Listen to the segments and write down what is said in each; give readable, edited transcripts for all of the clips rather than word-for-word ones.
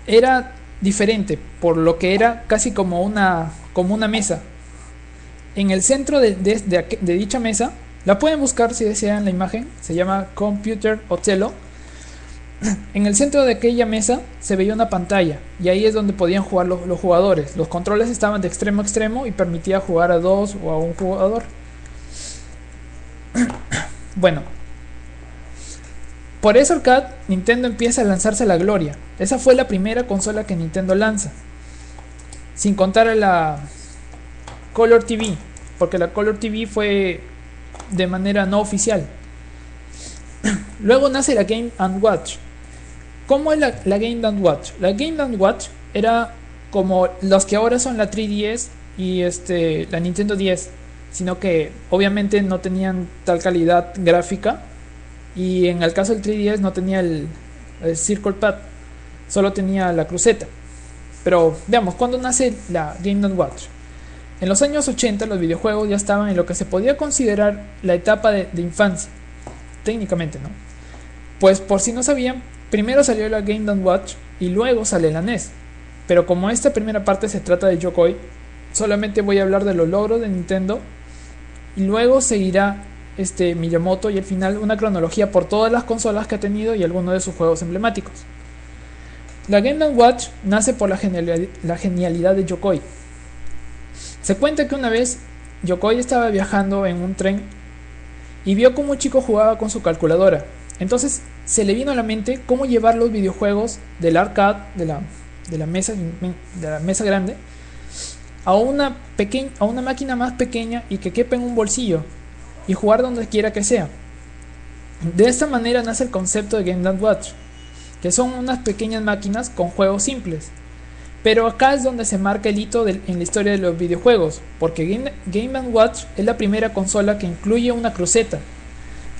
era diferente, por lo que era casi como una mesa. En el centro de dicha mesa, la pueden buscar si desean la imagen, se llama Computer Othello. En el centro de aquella mesa se veía una pantalla y ahí es donde podían jugar los jugadores. Los controles estaban de extremo a extremo y permitía jugar a dos o a un jugador. Bueno, por eso Arcade, Nintendo empieza a lanzarse a la gloria. Esa fue la primera consola que Nintendo lanza, sin contar a la Color TV, porque la Color TV fue de manera no oficial. Luego nace la Game & Watch. ¿Cómo es la Game & Watch? La Game & Watch era como los que ahora son la 3DS y la Nintendo 10, sino que obviamente no tenían tal calidad gráfica, y en el caso del 3DS no tenía el Circle Pad, solo tenía la cruceta. Pero veamos, ¿cuándo nace la Game & Watch? En los años 80 los videojuegos ya estaban en lo que se podía considerar la etapa de infancia, técnicamente, ¿no? Pues por si no sabían, primero salió la Game & Watch y luego sale la NES. Pero como esta primera parte se trata de Yokoi, solamente voy a hablar de los logros de Nintendo y luego seguirá Miyamoto, y al final una cronología por todas las consolas que ha tenido y algunos de sus juegos emblemáticos. La Game & Watch nace por la genialidad de Yokoi. Se cuenta que una vez Yokoi estaba viajando en un tren y vio cómo un chico jugaba con su calculadora. Entonces se le vino a la mente cómo llevar los videojuegos del arcade, de la mesa grande, a una máquina más pequeña y que quepa en un bolsillo y jugar donde quiera que sea. De esta manera nace el concepto de Game & Watch, que son unas pequeñas máquinas con juegos simples. Pero acá es donde se marca el hito en la historia de los videojuegos, porque Game & Watch es la primera consola que incluye una cruceta,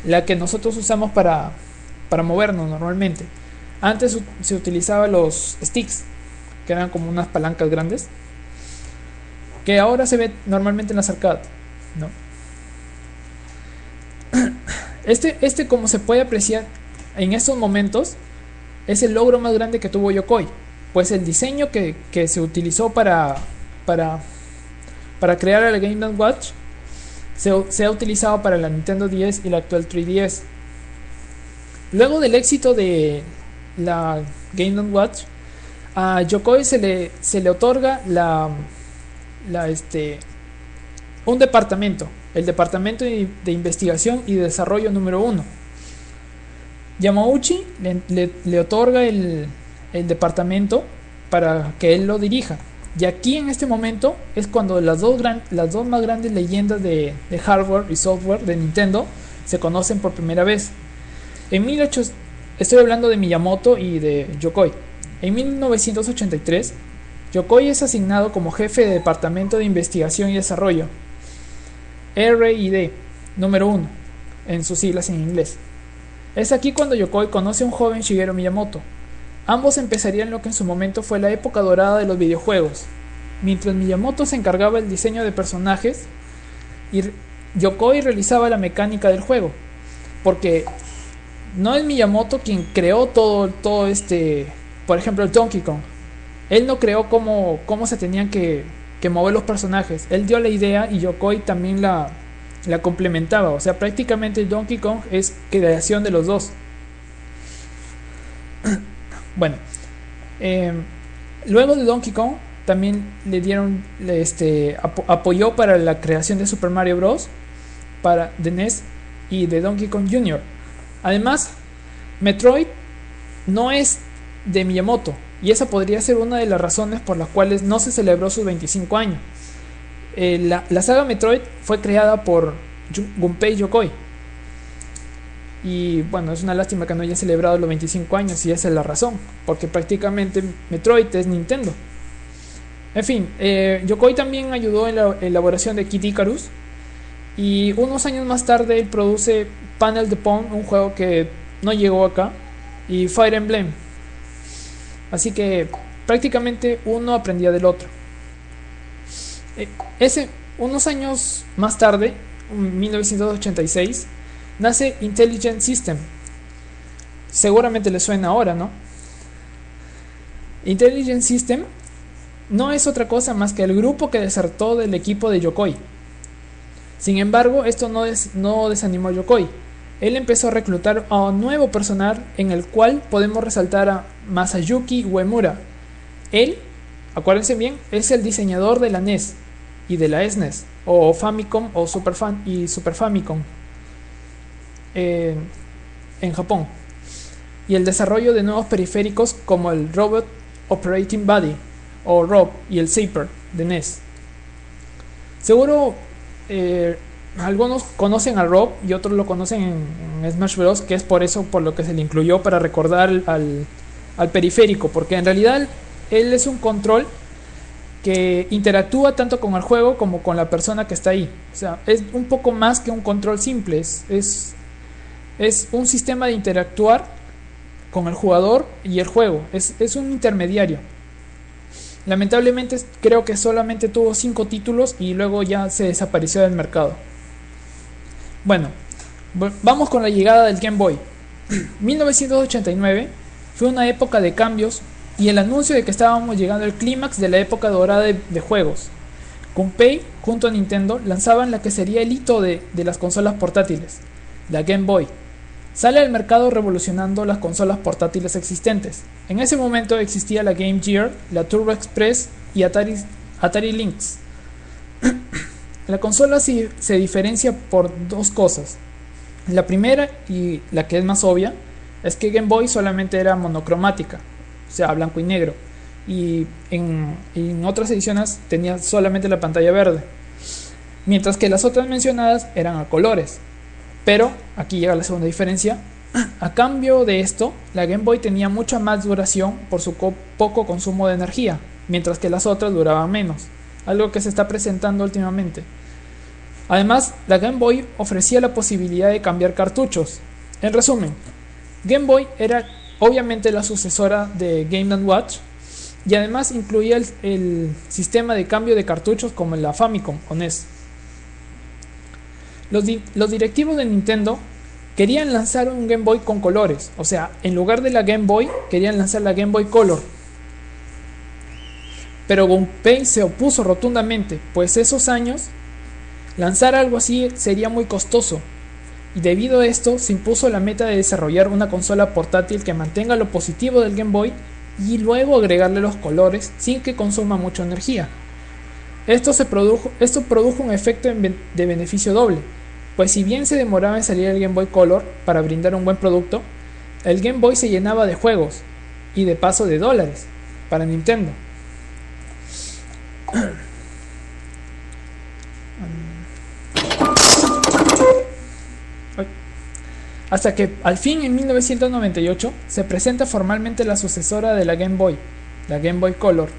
la que nosotros usamos para movernos normalmente. Antes se utilizaban los sticks, que eran como unas palancas grandes, que ahora se ve normalmente en las arcades, ¿no? Como se puede apreciar en estos momentos, es el logro más grande que tuvo Yokoi, pues el diseño que se utilizó para crear el Game & Watch se ha utilizado para la Nintendo 10 y la actual 3DS. Luego del éxito de la Game & Watch, a Yokoi se le otorga un departamento, el departamento de investigación y desarrollo número 1. Yamauchi le otorga el departamento para que él lo dirija. Y aquí en este momento es cuando las dos más grandes leyendas de hardware y software de Nintendo se conocen por primera vez. Estoy hablando de Miyamoto y de Yokoi. En 1983, Yokoi es asignado como jefe de departamento de investigación y desarrollo, R&D número 1 en sus siglas en inglés. Es aquí cuando Yokoi conoce a un joven Shigeru Miyamoto. Ambos empezarían lo que en su momento fue la época dorada de los videojuegos, mientras Miyamoto se encargaba del diseño de personajes y Yokoi realizaba la mecánica del juego, porque no es Miyamoto quien creó todo por ejemplo el Donkey Kong. Él no creó cómo se tenían que mover los personajes. Él dio la idea y Yokoi también la complementaba. O sea, prácticamente el Donkey Kong es creación de los dos. Bueno, luego de Donkey Kong también le dieron apoyó para la creación de Super Mario Bros. Para de NES y de Donkey Kong Jr. Además, Metroid no es de Miyamoto, y esa podría ser una de las razones por las cuales no se celebró sus 25 años. La saga Metroid fue creada por Gunpei Yokoi, y bueno, es una lástima que no haya celebrado los 25 años, y esa es la razón, porque prácticamente Metroid es Nintendo. En fin, Yokoi también ayudó en la elaboración de Kid Icarus, y unos años más tarde él produce Panel de Pong, un juego que no llegó acá, y Fire Emblem. Así que prácticamente uno aprendía del otro. Unos años más tarde, en 1986, nace Intelligent System. Seguramente le suena ahora, ¿no? Intelligent System no es otra cosa más que el grupo que desertó del equipo de Yokoi. Sin embargo, esto no desanimó a Yokoi. Él empezó a reclutar a un nuevo personal, en el cual podemos resaltar a Masayuki Uemura. Él, acuérdense bien, es el diseñador de la NES y de la SNES, o Famicom o Super Famicom en Japón, y el desarrollo de nuevos periféricos como el Robot Operating Body o ROB y el Zapper de NES. Seguro algunos conocen a Rob y otros lo conocen en Smash Bros, que es por eso por lo que se le incluyó, para recordar al periférico, porque en realidad él es un control que interactúa tanto con el juego como con la persona que está ahí. O sea, es un poco más que un control simple, es un sistema de interactuar con el jugador y el juego, es un intermediario. Lamentablemente creo que solamente tuvo 5 títulos y luego ya se desapareció del mercado. Bueno, vamos con la llegada del Game Boy. 1989 fue una época de cambios y el anuncio de que estábamos llegando al clímax de la época dorada de juegos. Gunpei junto a Nintendo lanzaban la que sería el hito de las consolas portátiles, la Game Boy. Sale al mercado revolucionando las consolas portátiles existentes. En ese momento existía la Game Gear, la Turbo Express y Atari Lynx. La consola se diferencia por dos cosas. La primera, y la que es más obvia, es que Game Boy solamente era monocromática, o sea, blanco y negro, y en otras ediciones tenía solamente la pantalla verde, mientras que las otras mencionadas eran a colores. Pero aquí llega la segunda diferencia. A cambio de esto, la Game Boy tenía mucha más duración por su poco consumo de energía, mientras que las otras duraban menos, algo que se está presentando últimamente. Además, la Game Boy ofrecía la posibilidad de cambiar cartuchos. En resumen, Game Boy era obviamente la sucesora de Game & Watch, y además incluía el sistema de cambio de cartuchos como en la Famicom o NES. Los directivos de Nintendo querían lanzar un Game Boy con colores, o sea, en lugar de la Game Boy querían lanzar la Game Boy Color. Pero Gunpei se opuso rotundamente, pues esos años lanzar algo así sería muy costoso, y debido a esto se impuso la meta de desarrollar una consola portátil que mantenga lo positivo del Game Boy y luego agregarle los colores sin que consuma mucha energía. Esto produjo un efecto de beneficio doble, pues si bien se demoraba en salir el Game Boy Color para brindar un buen producto, el Game Boy se llenaba de juegos y de paso de dólares para Nintendo. Hasta que al fin en 1998 se presenta formalmente la sucesora de la Game Boy, la Game Boy Color.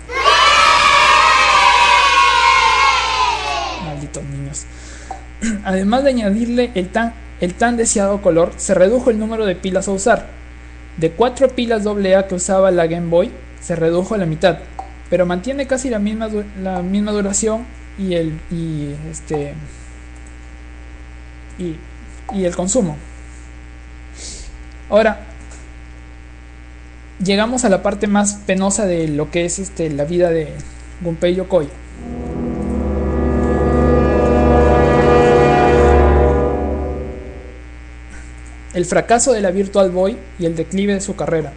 Malditos niños. Además de añadirle el tan deseado color, se redujo el número de pilas a usar. De 4 pilas AA que usaba la Game Boy, se redujo a la mitad, pero mantiene casi la misma duración y el consumo. Ahora llegamos a la parte más penosa de lo que es la vida de Gunpei Yokoi. El fracaso de la Virtual Boy y el declive de su carrera.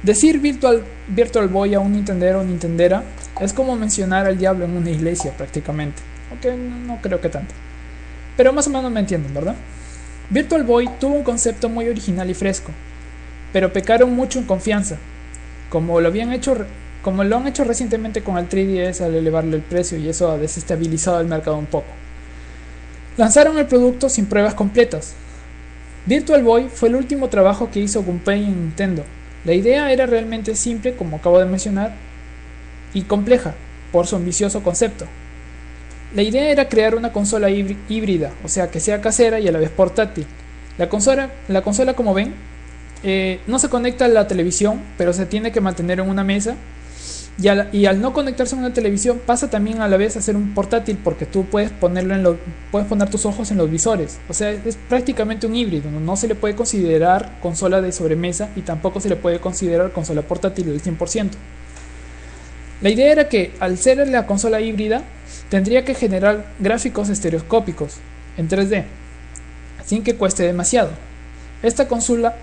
Decir Virtual Boy a un nintendero o nintendera es como mencionar al diablo en una iglesia prácticamente, aunque no creo que tanto, pero más o menos me entienden, ¿verdad? Virtual Boy tuvo un concepto muy original y fresco, pero pecaron mucho en confianza, como lo han hecho recientemente con el 3DS al elevarle el precio, y eso ha desestabilizado el mercado un poco. Lanzaron el producto sin pruebas completas. Virtual Boy fue el último trabajo que hizo Gunpei en Nintendo. La idea era realmente simple, como acabo de mencionar, y compleja por su ambicioso concepto. La idea era crear una consola híbrida, o sea, que sea casera y a la vez portátil. La consola, como ven, no se conecta a la televisión, pero se tiene que mantener en una mesa Y al no conectarse a una televisión pasa también a la vez a ser un portátil, porque tú puedes puedes poner tus ojos en los visores. O sea, es prácticamente un híbrido. No se le puede considerar consola de sobremesa y tampoco se le puede considerar consola portátil del 100%. La idea era que al ser la consola híbrida tendría que generar gráficos estereoscópicos en 3D sin que cueste demasiado. Esta consola,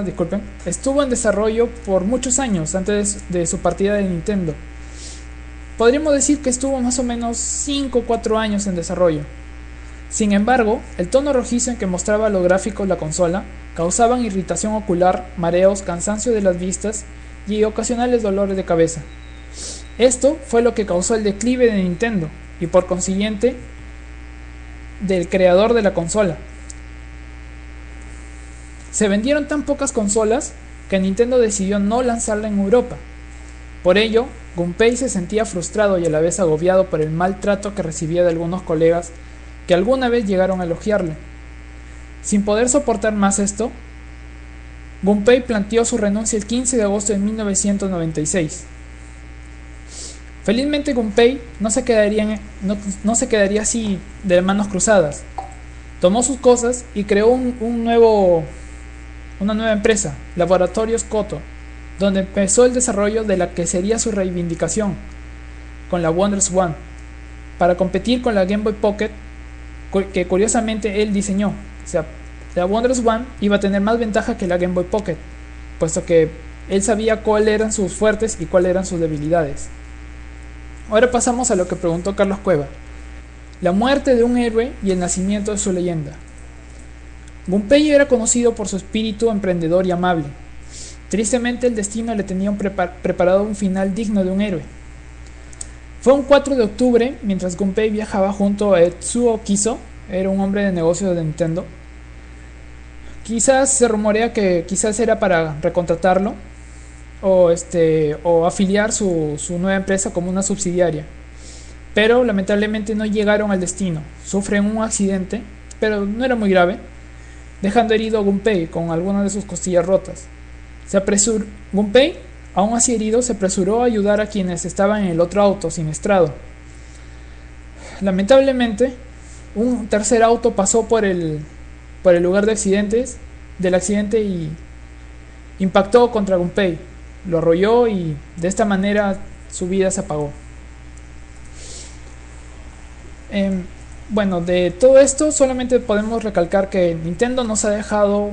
disculpen, estuvo en desarrollo por muchos años antes de su partida de Nintendo. Podríamos decir que estuvo más o menos 5 o 4 años en desarrollo. Sin embargo, el tono rojizo en que mostraba los gráficos la consola causaban irritación ocular, mareos, cansancio de las vistas y ocasionales dolores de cabeza. Esto fue lo que causó el declive de Nintendo y por consiguiente del creador de la consola. Se vendieron tan pocas consolas que Nintendo decidió no lanzarla en Europa. Por ello, Gunpei se sentía frustrado y a la vez agobiado por el maltrato que recibía de algunos colegas que alguna vez llegaron a elogiarle. Sin poder soportar más esto, Gunpei planteó su renuncia el 15 de agosto de 1996. Felizmente Gunpei no se quedaría así de manos cruzadas. Tomó sus cosas y creó una nueva empresa, Laboratorios Koto, donde empezó el desarrollo de la que sería su reivindicación con la WonderSwan, para competir con la Game Boy Pocket que curiosamente él diseñó. O sea, la WonderSwan iba a tener más ventaja que la Game Boy Pocket, puesto que él sabía cuáles eran sus fuertes y cuáles eran sus debilidades. Ahora pasamos a lo que preguntó Carlos Cueva: la muerte de un héroe y el nacimiento de su leyenda. Gunpei era conocido por su espíritu emprendedor y amable. Tristemente el destino le tenía preparado un final digno de un héroe. Fue un 4 de octubre, mientras Gunpei viajaba junto a Etsuo Kiso, era un hombre de negocios de Nintendo. Quizás se rumorea que quizás era para recontratarlo o afiliar su nueva empresa como una subsidiaria. Pero lamentablemente no llegaron al destino. Sufren un accidente, pero no era muy grave, dejando herido a Gunpei con algunas de sus costillas rotas. Gunpei, aún así herido, se apresuró a ayudar a quienes estaban en el otro auto siniestrado. Lamentablemente, un tercer auto pasó por el lugar del accidente y impactó contra Gunpei, lo arrolló y de esta manera su vida se apagó. Bueno, de todo esto solamente podemos recalcar que Nintendo nos ha dejado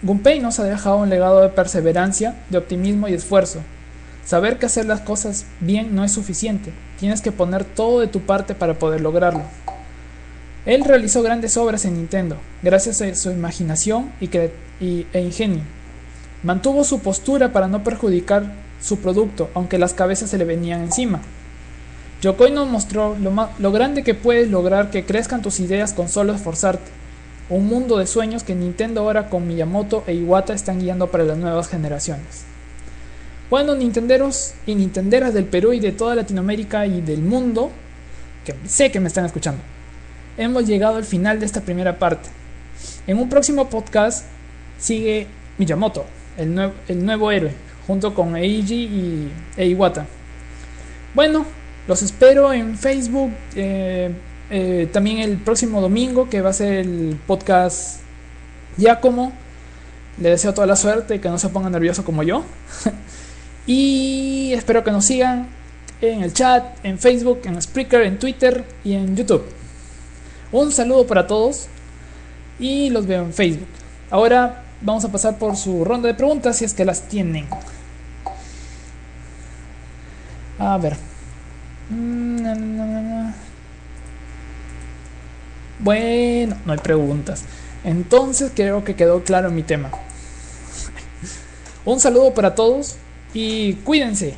Gunpei nos ha dejado un legado de perseverancia, de optimismo y esfuerzo. Saber que hacer las cosas bien no es suficiente, tienes que poner todo de tu parte para poder lograrlo. Él realizó grandes obras en Nintendo, gracias a su imaginación e ingenio. Mantuvo su postura para no perjudicar su producto, aunque las cabezas se le venían encima. Yokoi nos mostró lo grande que puedes lograr que crezcan tus ideas con solo esforzarte. Un mundo de sueños que Nintendo ahora con Miyamoto e Iwata están guiando para las nuevas generaciones. Bueno, nintenderos y nintenderas del Perú y de toda Latinoamérica y del mundo, que sé que me están escuchando, hemos llegado al final de esta primera parte. En un próximo podcast sigue Miyamoto, el nuevo héroe, junto con Eiji e Iwata. Bueno, los espero en Facebook, también el próximo domingo, que va a ser el podcast Giacomo. Le deseo toda la suerte y que no se ponga nervioso como yo. Y espero que nos sigan en el chat, en Facebook, en Spreaker, en Twitter y en YouTube. Un saludo para todos y los veo en Facebook. Ahora vamos a pasar por su ronda de preguntas si es que las tienen. A ver. Bueno, no hay preguntas. Entonces creo que quedó claro mi tema. Un saludo para todos y cuídense.